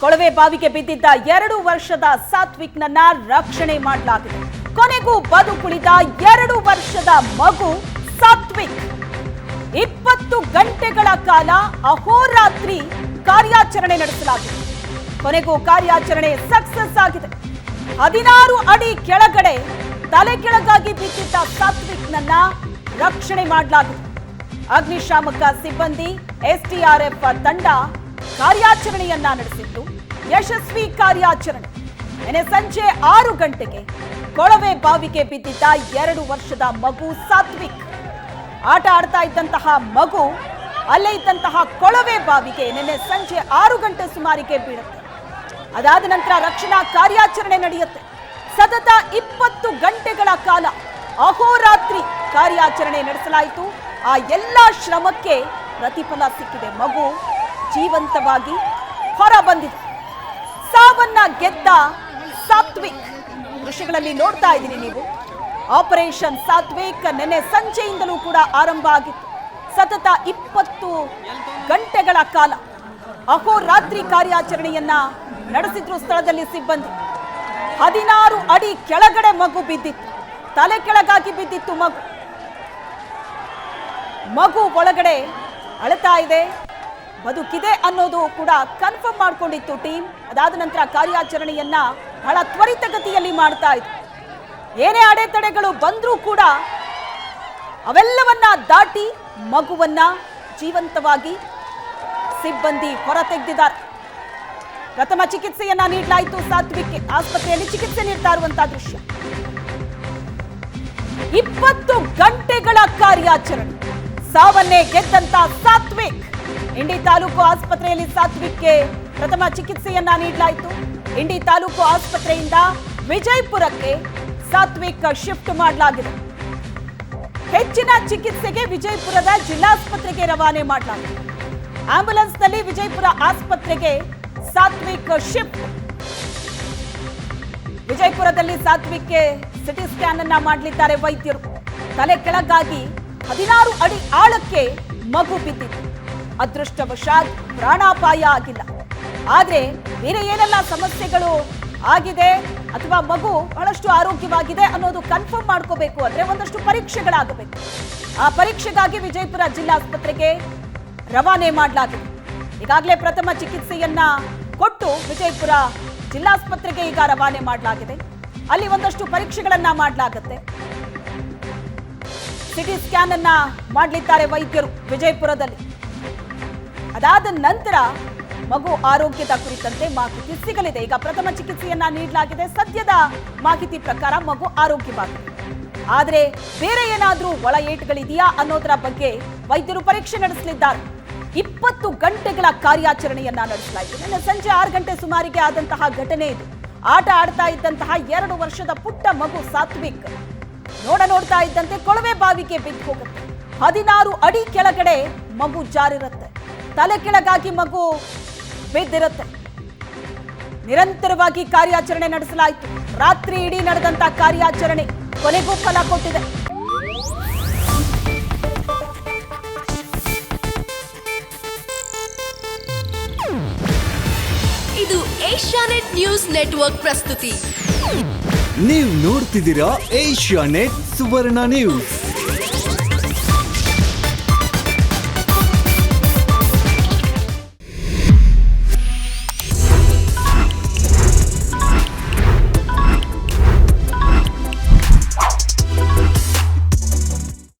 ಕೊಳವೆ ಬಾವಿಗೆ ಬಿದ್ದಿದ್ದ 2 ವರ್ಷದ ಸಾತ್ವಿಕ್ನನ್ನ ರಕ್ಷಣೆ ಮಾಡಲಾಗಿದೆ. ಕೊನೆಗೂ ಬದುಕುಳಿದ 2 ವರ್ಷದ ಮಗು ಸಾತ್ವಿಕ್ 20 ಗಂಟೆಗಳ ಕಾಲ ಅಹೋರಾತ್ರಿ ಕಾರ್ಯಾಚರಣೆ ನಡೆಸಲಾಗಿದೆ. ಕೊನೆಗೂ ಕಾರ್ಯಾಚರಣೆ ಸಕ್ಸಸ್ ಆಗಿದೆ. 16 ಅಡಿ ಕೆಳಗಡೆ ತಲೆ ಕೆಳಗಾಗಿ ಬಿದ್ದಿದ್ದ ಸಾತ್ವಿಕ್ನನ್ನ ರಕ್ಷಣೆ ಮಾಡಲಾಗಿದೆ. ಅಗ್ನಿಶಾಮಕ ಸಿಬ್ಬಂದಿ ಎಸ್ಡಿಆರ್ಎಫ್ ತಂಡ ಕಾರ್ಯಾಚರಣೆಯನ್ನ ನಡೆಸಿದ್ದು ಯಶಸ್ವಿ ಕಾರ್ಯಾಚರಣೆ. ನಿನ್ನೆ ಸಂಜೆ 6 ಗಂಟೆಗೆ ಕೊಳವೆ ಬಾವಿಗೆ ಬಿದ್ದಿದ್ದ 2 ವರ್ಷದ ಮಗು ಸಾತ್ವಿಕ್ ಆಟ ಆಡ್ತಾ ಇದ್ದಂತಹ ಮಗು ಅಲ್ಲೇ ಇದ್ದಂತಹ ಕೊಳವೆ ಬಾವಿಗೆ ನಿನ್ನೆ ಸಂಜೆ 6 ಗಂಟೆ ಸುಮಾರಿಗೆ ಬೀಳುತ್ತೆ. ಅದಾದ ನಂತರ ರಕ್ಷಣಾ ಕಾರ್ಯಾಚರಣೆ ನಡೆಯುತ್ತೆ. ಸತತ 20 ಗಂಟೆಗಳ ಕಾಲ ಅಹೋರಾತ್ರಿ ಕಾರ್ಯಾಚರಣೆ ನಡೆಸಲಾಯಿತು. ಆ ಎಲ್ಲ ಶ್ರಮಕ್ಕೆ ಪ್ರತಿಫಲ ಸಿಕ್ಕಿದೆ. ಮಗು ಜೀವಂತವಾಗಿ ಹೊರ ಬಂದಿದೆ. ಸಾವನ್ನ ಗೆದ್ದ ಸಾತ್ವಿಕ್ ದೃಶ್ಯಗಳಲ್ಲಿ ನೋಡ್ತಾ ಇದ್ದೀನಿ ನೀವು. ಆಪರೇಷನ್ ಸಾತ್ವಿಕ್ ನಿನ್ನೆ ಸಂಜೆಯಿಂದಲೂ ಕೂಡ ಆರಂಭ ಆಗಿತ್ತು. ಸತತ 20 ಗಂಟೆಗಳ ಕಾಲ ಅಹೋರಾತ್ರಿ ಕಾರ್ಯಾಚರಣೆಯನ್ನ ನಡೆಸಿದ್ರು ಸ್ಥಳದಲ್ಲಿ ಸಿಬ್ಬಂದಿ. 16 ಅಡಿ ಕೆಳಗಡೆ ಮಗು ಬಿದ್ದಿತ್ತು. ತಲೆ ಕೆಳಗಾಗಿ ಬಿದ್ದಿತ್ತು ಮಗು ಒಳಗಡೆ ಅಳ್ತಾ ಇದೆ, ಬದುಕಿದೆ ಅನ್ನೋದು ಕೂಡ ಕನ್ಫರ್ಮ್ ಮಾಡ್ಕೊಂಡಿತ್ತು ಟೀಮ್. ಅದಾದ ನಂತರ ಕಾರ್ಯಾಚರಣೆಯನ್ನ ಬಹಳ ತ್ವರಿತಗತಿಯಲ್ಲಿ ಮಾಡ್ತಾ ಇತ್ತು. ಏನೇ ಅಡೆತಡೆಗಳು ಬಂದ್ರೂ ಕೂಡ ಅವೆಲ್ಲವನ್ನ ದಾಟಿ ಮಗುವನ್ನ ಜೀವಂತವಾಗಿ ಸಿಬ್ಬಂದಿ ಹೊರ ತೆಗೆದಿದ್ದಾರೆ. ಪ್ರಥಮ ಚಿಕಿತ್ಸೆಯನ್ನ ನೀಡಲಾಯಿತು. ಸಾತ್ವಿಕ್ಗೆ ಆಸ್ಪತ್ರೆಯಲ್ಲಿ ಚಿಕಿತ್ಸೆ ನೀಡ್ತಾ ಇರುವಂತಹ ದೃಶ್ಯ. 20 ಗಂಟೆಗಳ ಕಾರ್ಯಾಚರಣೆ ಸಾವನ್ನೇ ಗೆದ್ದಂತ ಸಾತ್ವಿಕ್. ಇಂಡಿ ತಾಲೂಕು ಆಸ್ಪತ್ರೆಯಲ್ಲಿ ಸಾತ್ವಿಕ್ಗೆ ಪ್ರಥಮ ಚಿಕಿತ್ಸೆಯನ್ನ ನೀಡಲಾಯಿತು. ಇಂಡಿ ತಾಲೂಕು ಆಸ್ಪತ್ರೆಯಿಂದ ವಿಜಯಪುರಕ್ಕೆ ಸಾತ್ವಿಕ್ ಶಿಫ್ಟ್ ಮಾಡಲಾಗಿದೆ. ಹೆಚ್ಚಿನ ಚಿಕಿತ್ಸೆಗೆ ವಿಜಯಪುರದ ಜಿಲ್ಲಾಸ್ಪತ್ರೆಗೆ ರವಾನೆ ಮಾಡಲಾಗಿದೆ. ಆಂಬ್ಯುಲೆನ್ಸ್ ನಲ್ಲಿ ವಿಜಯಪುರ ಆಸ್ಪತ್ರೆಗೆ ಸಾತ್ವಿಕ್ ಶಿಫ್ಟ್. ವಿಜಯಪುರದಲ್ಲಿ ಸಾತ್ವಿಕ್ಗೆ ಸಿಟಿ ಸ್ಕ್ಯಾನ್ ಅನ್ನ ಮಾಡಲಿದ್ದಾರೆ ವೈದ್ಯರು. ತಲೆ ಕೆಳಗಾಗಿ 16 ಅಡಿ ಆಳಕ್ಕೆ ಮಗು ಬಿದ್ದಿತ್ತು. ಅದೃಷ್ಟವಶಾತ್ ಪ್ರಾಣಾಪಾಯ ಆಗಿಲ್ಲ. ಆದ್ರೆ ಬೇರೆ ಏನೆಲ್ಲ ಸಮಸ್ಯೆಗಳು ಆಗಿದೆ ಅಥವಾ ಮಗು ಬಹಳಷ್ಟು ಆರೋಗ್ಯವಾಗಿದೆ ಅನ್ನೋದು ಕನ್ಫರ್ಮ್ ಮಾಡ್ಕೋಬೇಕು ಅಂದ್ರೆ ಒಂದಷ್ಟು ಪರೀಕ್ಷೆಗಳಾಗಬೇಕು. ಆ ಪರೀಕ್ಷೆಗಾಗಿ ವಿಜಯಪುರ ಜಿಲ್ಲಾಸ್ಪತ್ರೆಗೆ ರವಾನೆ ಮಾಡಲಾಗಿದೆ. ಈಗಾಗಲೇ ಪ್ರಥಮ ಚಿಕಿತ್ಸೆಯನ್ನ ಕೊಟ್ಟು ವಿಜಯಪುರ ಜಿಲ್ಲಾಸ್ಪತ್ರೆಗೆ ಈಗ ರವಾನೆ ಮಾಡಲಾಗಿದೆ. ಅಲ್ಲಿ ಒಂದಷ್ಟು ಪರೀಕ್ಷೆಗಳನ್ನ ಮಾಡಲಾಗುತ್ತೆ. ಸಿಟಿ ಸ್ಕ್ಯಾನ್ ಅನ್ನ ಮಾಡಲಿದ್ದಾರೆ ವೈದ್ಯರು ವಿಜಯಪುರದಲ್ಲಿ. ಅದಾದ ನಂತರ ಮಗು ಆರೋಗ್ಯದ ಕುರಿತಂತೆ ಮಾಹಿತಿ ಸಿಗಲಿದೆ. ಈಗ ಪ್ರಥಮ ಚಿಕಿತ್ಸೆಯನ್ನ ನೀಡಲಾಗಿದೆ. ಸದ್ಯದ ಮಾಹಿತಿ ಪ್ರಕಾರ ಮಗು ಆರೋಗ್ಯವಾಗಿದೆ. ಆದರೆ ಬೇರೆ ಏನಾದ್ರೂ ಒಳ ಏಟುಗಳಿದೆಯಾ ಅನ್ನೋದರ ಬಗ್ಗೆ ವೈದ್ಯರು ಪರೀಕ್ಷೆ ನಡೆಸಲಿದ್ದಾರೆ. 20 ಗಂಟೆಗಳ ಕಾರ್ಯಾಚರಣೆಯನ್ನ ನಡೆಸಲಾಯಿತು. ನಿನ್ನೆ ಸಂಜೆ 6 ಗಂಟೆ ಸುಮಾರಿಗೆ ಆದಂತಹ ಘಟನೆ ಇದು. ಆಟ ಆಡ್ತಾ ಇದ್ದಂತಹ 2 ವರ್ಷದ ಪುಟ್ಟ ಮಗು ಸಾತ್ವಿಕ್ ನೋಡ್ತಾ ಇದ್ದಂತೆ ಕೊಳವೆ ಬಾವಿಗೆ ಬಿದ್ದು ಹೋಗುತ್ತೆ. 16 ಅಡಿ ಕೆಳಗಡೆ ಮಗು ಜಾರಿರುತ್ತೆ. ತಲೆ ಕೆಳಗಾಗಿ ಮಗು ಬಿದ್ದಿರುತ್ತೆ. ನಿರಂತರವಾಗಿ ಕಾರ್ಯಾಚರಣೆ ನಡೆಸಲಾಯಿತು. ರಾತ್ರಿ ಇಡೀ ನಡೆದಂತ ಕಾರ್ಯಾಚರಣೆ ಕೊನೆಗೂ ಫಲ ಕೊಟ್ಟಿದೆ. ಇದು ಏಷ್ಯಾನೆಟ್ ನ್ಯೂಸ್ ನೆಟ್ವರ್ಕ್ ಪ್ರಸ್ತುತಿ. ನೀವು ನೋಡ್ತಿದ್ದೀರಾ ಏಷ್ಯಾನೆಟ್ ಸುವರ್ಣ ನ್ಯೂಸ್.